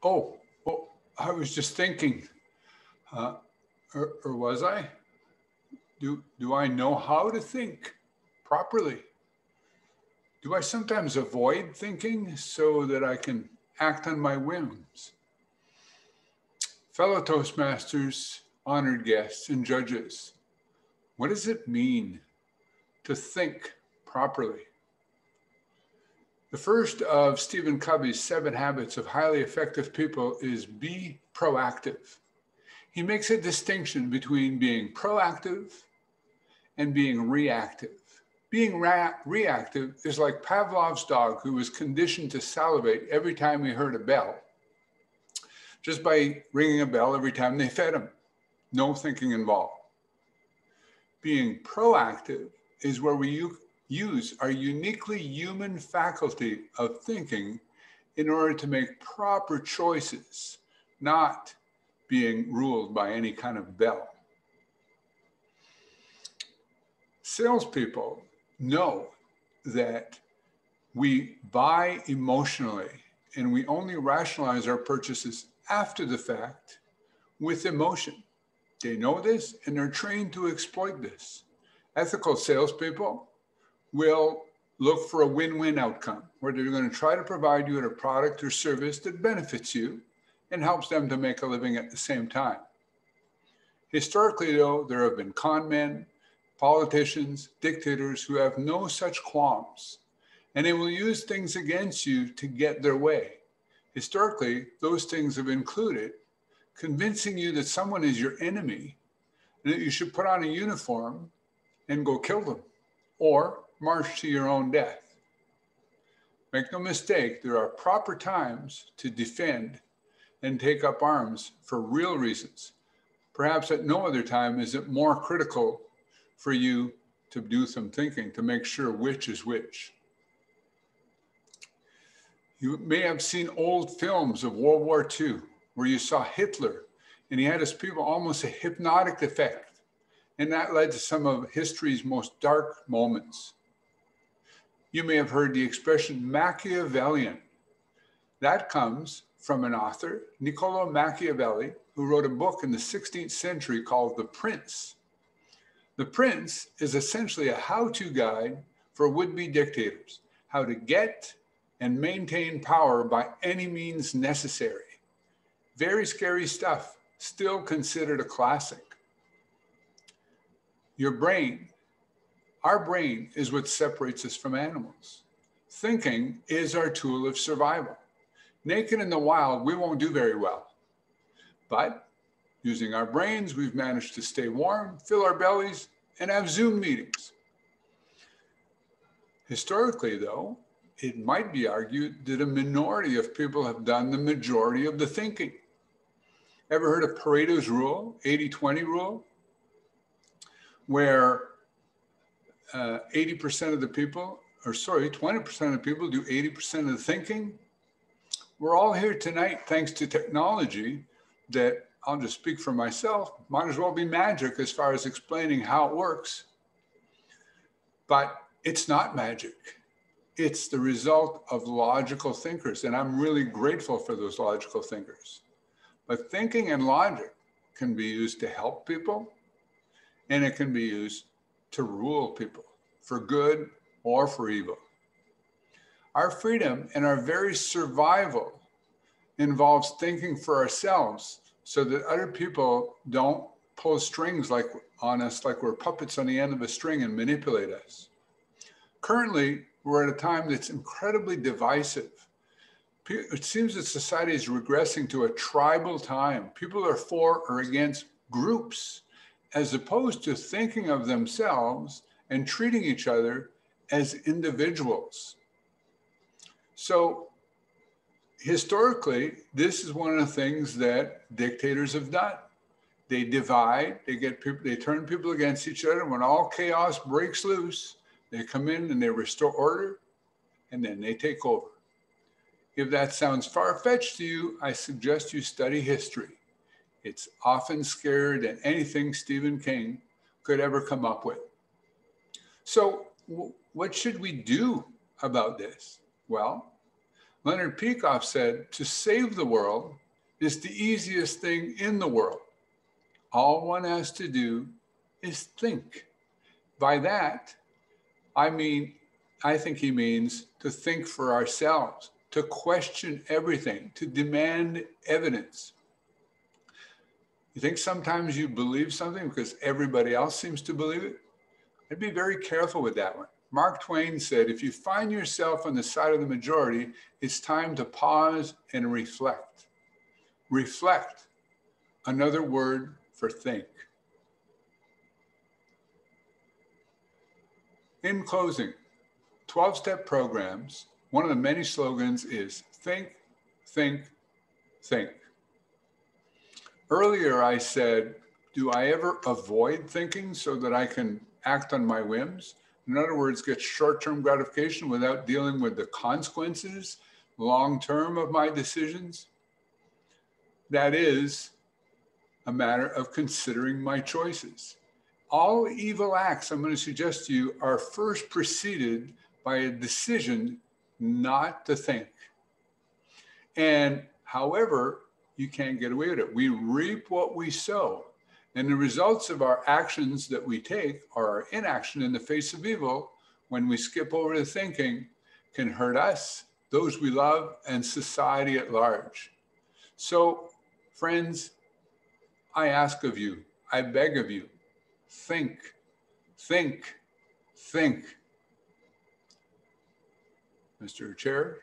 Oh, well, I was just thinking, uh, or was I? Do I know how to think properly? Do I sometimes avoid thinking so that I can act on my whims? Fellow Toastmasters, honored guests, and judges, what does it mean to think properly? The first of Stephen Covey's 7 habits of highly effective people is be proactive. He makes a distinction between being proactive and being reactive. Being reactive is like Pavlov's dog who was conditioned to salivate every time he heard a bell, just by ringing a bell every time they fed him. No thinking involved. Being proactive is where we use our uniquely human faculty of thinking in order to make proper choices, not being ruled by any kind of bell. Salespeople know that we buy emotionally and we only rationalize our purchases after the fact with emotion. They know this and they're trained to exploit this. Ethical salespeople will look for a win-win outcome where they're going to try to provide you with a product or service that benefits you and helps them to make a living at the same time. Historically, though, there have been con men, politicians, dictators who have no such qualms, and they will use things against you to get their way. Historically, those things have included convincing you that someone is your enemy and that you should put on a uniform and go kill them or march to your own death. Make no mistake, there are proper times to defend and take up arms for real reasons. Perhaps at no other time is it more critical for you to do some thinking to make sure which is which. You may have seen old films of World War II where you saw Hitler and he had his people almost a hypnotic effect. And that led to some of history's most dark moments. You may have heard the expression Machiavellian. That comes from an author, Niccolo Machiavelli, who wrote a book in the 16th century called The Prince. The Prince is essentially a how-to guide for would-be dictators, how to get and maintain power by any means necessary. Very scary stuff, still considered a classic. Your brain, our brain is what separates us from animals. Thinking is our tool of survival. Naked in the wild, we won't do very well. But using our brains, we've managed to stay warm, fill our bellies, and have Zoom meetings. Historically, though, it might be argued that a minority of people have done the majority of the thinking. Ever heard of Pareto's rule, 80-20 rule? Where 20% of the people do 80% of the thinking. We're all here tonight thanks to technology that, I'll just speak for myself, might as well be magic as far as explaining how it works. But it's not magic. It's the result of logical thinkers, and I'm really grateful for those logical thinkers. But thinking and logic can be used to help people, and it can be used to rule people for good or for evil. Our freedom and our very survival involves thinking for ourselves so that other people don't pull strings on us like we're puppets on the end of a string and manipulate us. Currently, we're at a time that's incredibly divisive. It seems that society is regressing to a tribal time. People are for or against groups, as opposed to thinking of themselves and treating each other as individuals. So historically, this is one of the things that dictators have done. They divide, they turn people against each other. When all chaos breaks loose, they come in and they restore order, and then they take over. If that sounds far-fetched to you, I suggest you study history. It's often scarier than anything Stephen King could ever come up with. So what should we do about this? Well, Leonard Peikoff said, to save the world is the easiest thing in the world. All one has to do is think. By that, I think he means to think for ourselves, to question everything, to demand evidence. You think sometimes you believe something because everybody else seems to believe it? I'd be very careful with that one. Mark Twain said, if you find yourself on the side of the majority, it's time to pause and reflect. Reflect, another word for think. In closing, 12-step programs, one of the many slogans is think, think, think. Earlier I said, do I ever avoid thinking so that I can act on my whims? In other words, get short-term gratification without dealing with the consequences long-term of my decisions? That is a matter of considering my choices. All evil acts, I'm going to suggest to you, are first preceded by a decision not to think. And however, you can't get away with it. We reap what we sow. And the results of our actions that we take, or our inaction in the face of evil, when we skip over the thinking, can hurt us, those we love, and society at large. So, friends, I ask of you, I beg of you, think, think, think. Mr. Chair,